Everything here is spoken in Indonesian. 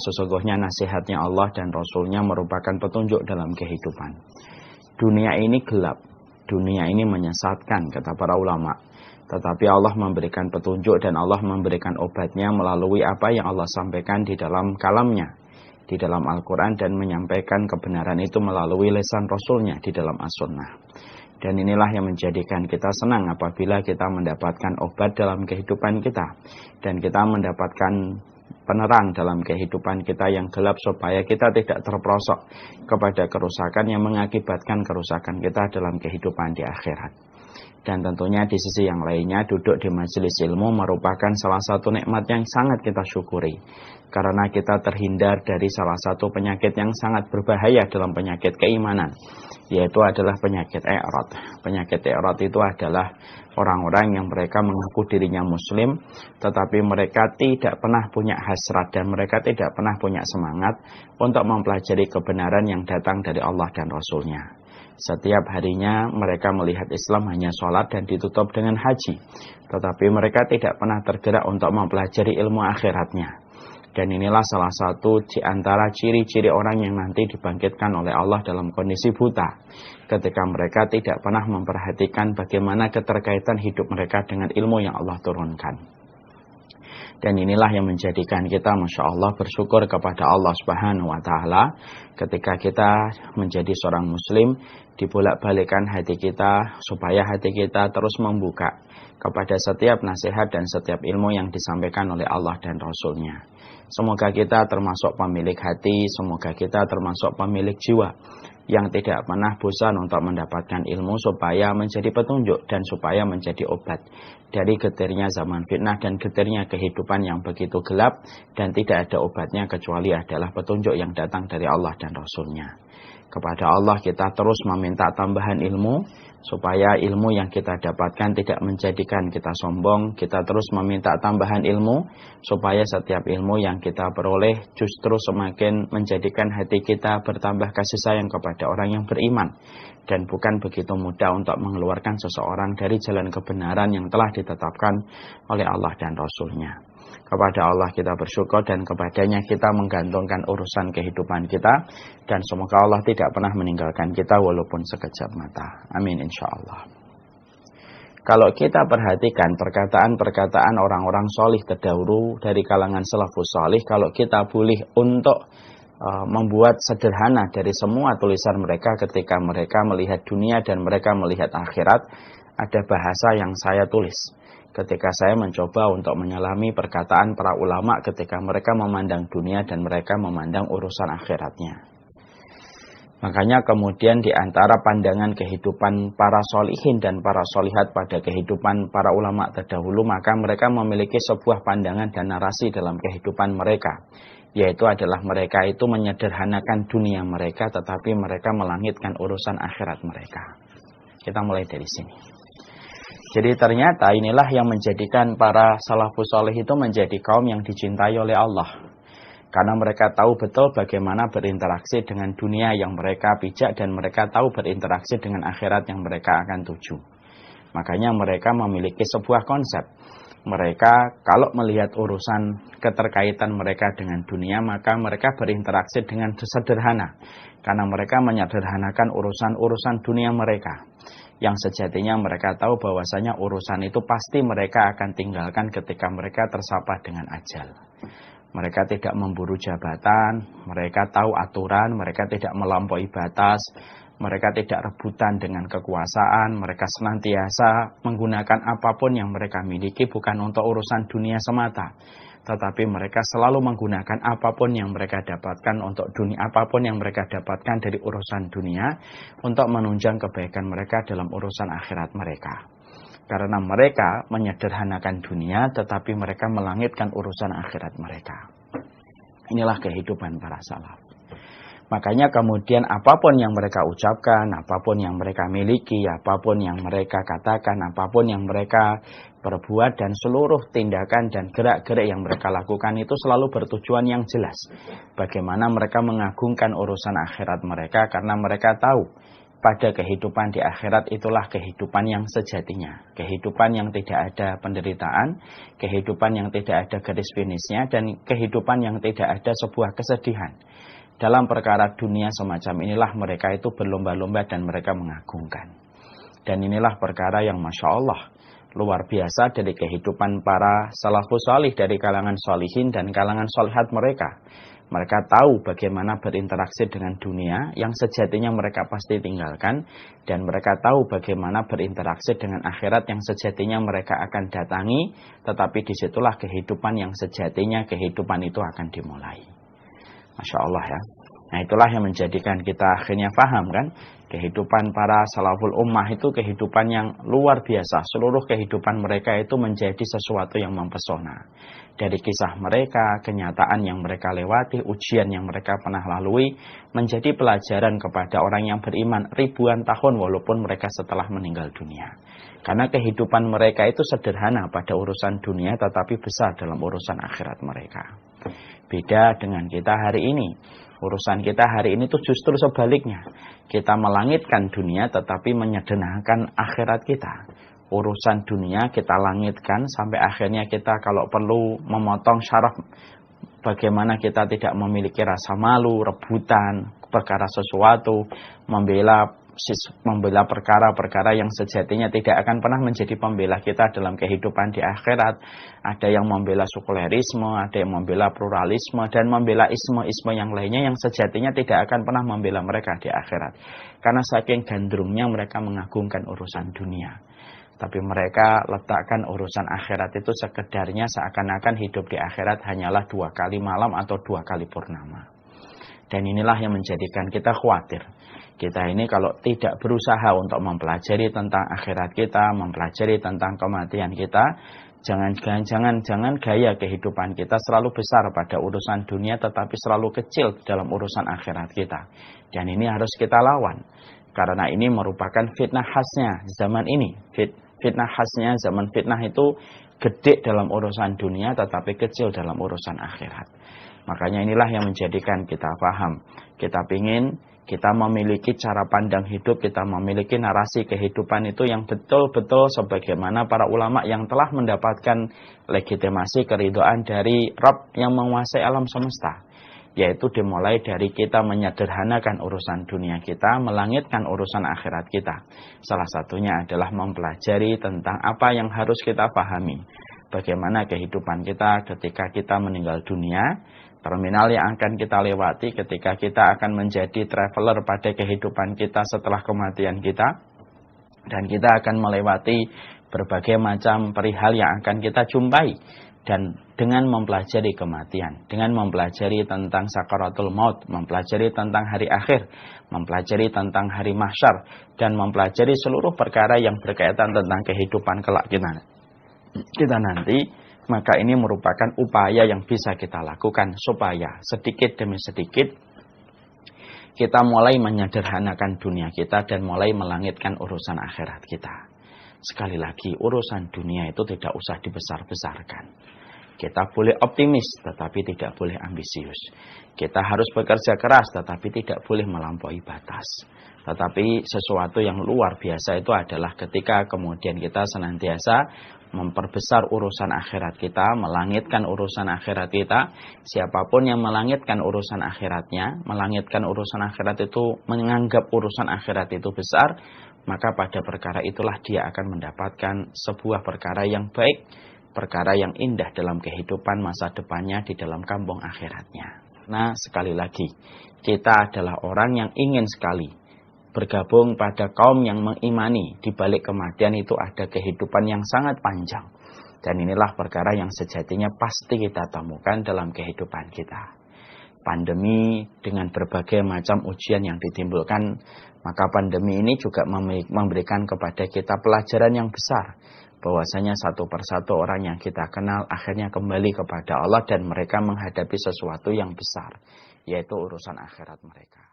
sesungguhnya nasihatnya Allah dan Rasulnya merupakan petunjuk dalam kehidupan. Dunia ini gelap, dunia ini menyesatkan, kata para ulama. Tetapi Allah memberikan petunjuk dan Allah memberikan obatnya melalui apa yang Allah sampaikan di dalam kalamnya, di dalam Al-Quran, dan menyampaikan kebenaran itu melalui lisan Rasulnya di dalam As-Sunnah. Dan inilah yang menjadikan kita senang apabila kita mendapatkan obat dalam kehidupan kita, dan kita mendapatkan penerang dalam kehidupan kita yang gelap, supaya kita tidak terperosok kepada kerusakan yang mengakibatkan kerusakan kita dalam kehidupan di akhirat. Dan tentunya di sisi yang lainnya, duduk di majelis ilmu merupakan salah satu nikmat yang sangat kita syukuri, karena kita terhindar dari salah satu penyakit yang sangat berbahaya dalam penyakit keimanan, yaitu adalah penyakit i'rad. Penyakit i'rad itu adalah orang-orang yang mereka mengaku dirinya muslim, tetapi mereka tidak pernah punya hasrat dan mereka tidak pernah punya semangat untuk mempelajari kebenaran yang datang dari Allah dan Rasulnya. Setiap harinya mereka melihat Islam hanya sholat dan ditutup dengan haji, tetapi mereka tidak pernah tergerak untuk mempelajari ilmu akhiratnya. Dan inilah salah satu di antara ciri-ciri orang yang nanti dibangkitkan oleh Allah dalam kondisi buta, ketika mereka tidak pernah memperhatikan bagaimana keterkaitan hidup mereka dengan ilmu yang Allah turunkan. Dan inilah yang menjadikan kita, Masya Allah, bersyukur kepada Allah Subhanahu wa Ta'ala ketika kita menjadi seorang muslim, dibolak-balikan hati kita supaya hati kita terus membuka kepada setiap nasihat dan setiap ilmu yang disampaikan oleh Allah dan Rasulnya. Semoga kita termasuk pemilik hati, semoga kita termasuk pemilik jiwa yang tidak pernah bosan untuk mendapatkan ilmu supaya menjadi petunjuk dan supaya menjadi obat dari getirnya zaman fitnah dan getirnya kehidupan yang begitu gelap, dan tidak ada obatnya kecuali adalah petunjuk yang datang dari Allah dan Rasulnya. Kepada Allah kita terus meminta tambahan ilmu, supaya ilmu yang kita dapatkan tidak menjadikan kita sombong. Kita terus meminta tambahan ilmu, supaya setiap ilmu yang kita peroleh justru semakin menjadikan hati kita bertambah kasih sayang kepada orang yang beriman, dan bukan begitu mudah untuk mengeluarkan seseorang dari jalan kebenaran yang telah ditetapkan oleh Allah dan Rasulnya. Kepada Allah kita bersyukur, dan kepadanya kita menggantungkan urusan kehidupan kita, dan semoga Allah tidak pernah meninggalkan kita walaupun sekejap mata. Amin insyaallah. Kalau kita perhatikan perkataan-perkataan orang-orang solih terdahulu dari kalangan salafus solih, kalau kita boleh untuk membuat sederhana dari semua tulisan mereka ketika mereka melihat dunia dan mereka melihat akhirat, ada bahasa yang saya tulis ketika saya mencoba untuk menyelami perkataan para ulama ketika mereka memandang dunia dan mereka memandang urusan akhiratnya. Makanya kemudian di antara pandangan kehidupan para solihin dan para solihat pada kehidupan para ulama terdahulu, maka mereka memiliki sebuah pandangan dan narasi dalam kehidupan mereka, yaitu adalah mereka itu menyederhanakan dunia mereka, tetapi mereka melangitkan urusan akhirat mereka. Kita mulai dari sini. Jadi ternyata inilah yang menjadikan para salafus saleh itu menjadi kaum yang dicintai oleh Allah. Karena mereka tahu betul bagaimana berinteraksi dengan dunia yang mereka pijak, dan mereka tahu berinteraksi dengan akhirat yang mereka akan tuju. Makanya mereka memiliki sebuah konsep. Mereka kalau melihat urusan keterkaitan mereka dengan dunia, maka mereka berinteraksi dengan sederhana. Karena mereka menyederhanakan urusan-urusan dunia mereka, yang sejatinya mereka tahu bahwasanya urusan itu pasti mereka akan tinggalkan ketika mereka tersapa dengan ajal. Mereka tidak memburu jabatan, mereka tahu aturan, mereka tidak melampaui batas, mereka tidak rebutan dengan kekuasaan, mereka senantiasa menggunakan apapun yang mereka miliki bukan untuk urusan dunia semata, tetapi mereka selalu menggunakan apapun yang mereka dapatkan untuk dunia, apapun yang mereka dapatkan dari urusan dunia untuk menunjang kebaikan mereka dalam urusan akhirat mereka. Karena mereka menyederhanakan dunia, tetapi mereka melangitkan urusan akhirat mereka. Inilah kehidupan para salaf. Makanya kemudian apapun yang mereka ucapkan, apapun yang mereka miliki, apapun yang mereka katakan, apapun yang mereka perbuat, dan seluruh tindakan dan gerak-gerik yang mereka lakukan itu selalu bertujuan yang jelas. Bagaimana mereka mengagungkan urusan akhirat mereka, karena mereka tahu pada kehidupan di akhirat itulah kehidupan yang sejatinya. Kehidupan yang tidak ada penderitaan, kehidupan yang tidak ada garis finishnya, dan kehidupan yang tidak ada sebuah kesedihan. Dalam perkara dunia semacam inilah mereka itu berlomba-lomba dan mereka mengagungkan. Dan inilah perkara yang Masya Allah luar biasa dari kehidupan para salafus salih dari kalangan sholihin dan kalangan sholihat mereka. Mereka tahu bagaimana berinteraksi dengan dunia yang sejatinya mereka pasti tinggalkan. Dan mereka tahu bagaimana berinteraksi dengan akhirat yang sejatinya mereka akan datangi. Tetapi disitulah kehidupan yang sejatinya kehidupan itu akan dimulai. Masya Allah ya. Nah itulah yang menjadikan kita akhirnya paham kan. Kehidupan para salaful ummah itu kehidupan yang luar biasa. Seluruh kehidupan mereka itu menjadi sesuatu yang mempesona. Dari kisah mereka, kenyataan yang mereka lewati, ujian yang mereka pernah lalui, menjadi pelajaran kepada orang yang beriman ribuan tahun walaupun mereka setelah meninggal dunia. Karena kehidupan mereka itu sederhana pada urusan dunia tetapi besar dalam urusan akhirat mereka. Beda dengan kita hari ini. Urusan kita hari ini tuh justru sebaliknya. Kita melangitkan dunia tetapi menyederhanakan akhirat kita. Urusan dunia kita langitkan sampai akhirnya kita kalau perlu memotong syaraf. Bagaimana kita tidak memiliki rasa malu, rebutan, perkara sesuatu, membela perkara-perkara yang sejatinya tidak akan pernah menjadi pembela kita dalam kehidupan di akhirat. Ada yang membela sekulerisme, ada yang membela pluralisme, dan membela isme-isme yang lainnya yang sejatinya tidak akan pernah membela mereka di akhirat. Karena saking gandrungnya mereka mengagungkan urusan dunia. Tapi mereka letakkan urusan akhirat itu sekedarnya seakan-akan hidup di akhirat hanyalah 2 kali malam atau 2 kali purnama. Dan inilah yang menjadikan kita khawatir. Kita ini kalau tidak berusaha untuk mempelajari tentang akhirat kita, mempelajari tentang kematian kita, jangan gaya kehidupan kita selalu besar pada urusan dunia tetapi selalu kecil dalam urusan akhirat kita. Dan ini harus kita lawan. Karena ini merupakan fitnah khasnya zaman ini. Fitnah khasnya zaman fitnah itu gede dalam urusan dunia tetapi kecil dalam urusan akhirat. Makanya inilah yang menjadikan kita paham. Kita pingin kita memiliki cara pandang hidup, kita memiliki narasi kehidupan itu yang betul-betul sebagaimana para ulama yang telah mendapatkan legitimasi keridhaan dari Rabb yang menguasai alam semesta. Yaitu dimulai dari kita menyederhanakan urusan dunia kita, melangitkan urusan akhirat kita. Salah satunya adalah mempelajari tentang apa yang harus kita pahami. Bagaimana kehidupan kita ketika kita meninggal dunia, terminal yang akan kita lewati ketika kita akan menjadi traveler pada kehidupan kita setelah kematian kita. Dan kita akan melewati berbagai macam perihal yang akan kita jumpai. Dan dengan mempelajari kematian, dengan mempelajari tentang sakaratul maut, mempelajari tentang hari akhir, mempelajari tentang hari mahsyar, dan mempelajari seluruh perkara yang berkaitan tentang kehidupan kelak kita nanti, maka ini merupakan upaya yang bisa kita lakukan supaya sedikit demi sedikit kita mulai menyederhanakan dunia kita dan mulai melangitkan urusan akhirat kita. Sekali lagi, urusan dunia itu tidak usah dibesar-besarkan. Kita boleh optimis, tetapi tidak boleh ambisius. Kita harus bekerja keras, tetapi tidak boleh melampaui batas. Tetapi sesuatu yang luar biasa itu adalah ketika kemudian kita senantiasa memperbesar urusan akhirat kita, melangitkan urusan akhirat kita. Siapapun yang melangitkan urusan akhiratnya, melangitkan urusan akhirat itu, menganggap urusan akhirat itu besar, maka pada perkara itulah dia akan mendapatkan sebuah perkara yang baik, perkara yang indah dalam kehidupan masa depannya di dalam kampung akhiratnya. Nah, sekali lagi, kita adalah orang yang ingin sekali bergabung pada kaum yang mengimani di balik kematian itu ada kehidupan yang sangat panjang. Dan inilah perkara yang sejatinya pasti kita temukan dalam kehidupan kita. Pandemi dengan berbagai macam ujian yang ditimbulkan, maka pandemi ini juga memberikan kepada kita pelajaran yang besar. Bahwasanya satu persatu orang yang kita kenal akhirnya kembali kepada Allah dan mereka menghadapi sesuatu yang besar, yaitu urusan akhirat mereka.